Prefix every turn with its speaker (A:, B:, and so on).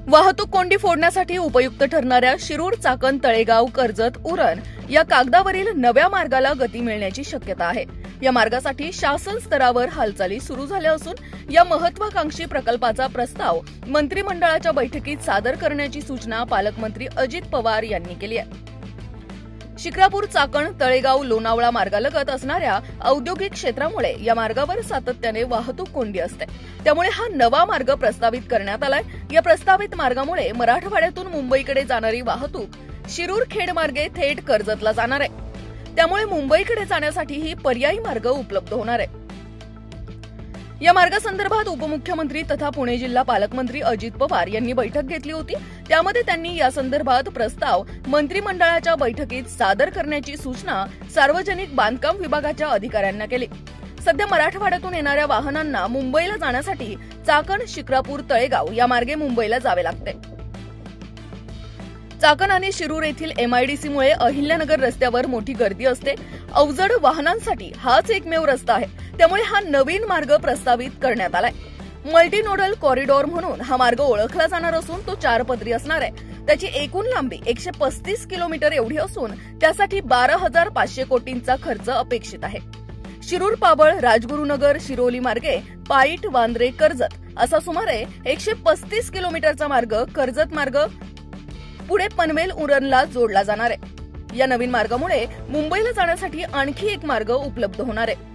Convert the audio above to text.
A: वाहतूक कोंडी फोडण्यासाठी उपयुक्त ठरणाऱ्या शिरूर चाकण तळेगाव कर्जत उरण या कागदावरील नव्या मार्गाला गती मिळण्याची शक्यता आहे। या मार्गासाठी शासन स्तरावर हालचाली सुरू झाल्या असून या महत्वाकांक्षी प्रकल्पाचा प्रस्ताव मंत्रिमंडळाच्या बैठकीत सादर करण्याची सूचना पालकमंत्री अजित पवार यांनी केली आहे। शिक्रापूर चाकण तळेगाव लोणावळा मार्गालगत असणाऱ्या औद्योगिक क्षेत्रामुळे या मार्गावर सातत्याने वाहतूक कोंडी असते। त्यामुळे हा नवा मार्ग प्रस्तावित करण्यात आलाय। या प्रस्तावित मार्गामुळे मराठवाड्यातून मुंबईकडे जाणारी वाहतूक शिरूर खेड मार्गे थेट कर्जतला जाणार आहे। त्यामुळे मुंबईकडे जाण्यासाठीही पर्यायी मार्ग उपलब्ध होणार आहे। या मार्गासंदर्भात उपमुख्यमंत्री तथा पुणे जिल्हा पालकमंत्री अजित पवार यांनी बैठक घेतली होती। त्यामध्ये त्यांनी या संदर्भात प्रस्ताव मंत्रिमंडळाच्या बैठकीत सादर करण्याची सूचना सार्वजनिक बांधकाम विभागाच्या अधिकाऱ्यांना केली। सध्या मराठवाड्यातून येणाऱ्या वाहनांना मुंबईला जाण्यासाठी चाकण शिक्रापूर तळेगाव या मार्गे मुंबईला जावे लागते। चाकण आणि शिरूर येथील एमआयडीसीमुळे अहिल्यानगर रस्त्यावर मोठी गर्दी असते। अवजड वाहनांसाठी हाच एकमेव रस्ता आहे। त्यामुळे हा नवीन मार्ग प्रस्तावित करण्यात आलाय। मल्टी नोडल कॉरिडॉर म्हणून हा मार्ग ओळखला जाणार असून तो 4 पदरी असणार आहे। त्याची एकूण लांबी 135 किलोमीटर एवढी असून त्यासाठी 12,500 कोटींचा खर्च अपेक्षित आहे। शिरूर पाबळ राजगुरुनगर शिरोली मार्गे पाईट वांद्रे कर्जत असा सुमारे 135 किलोमीटरचा मार्ग कर्जत मार्ग पुढे पनवेल उरणला जोडला जाणार आहे। या नवीन मार्गामुळे मुंबईला जाण्यासाठी आणखी एक मार्ग उपलब्ध होणार आहे।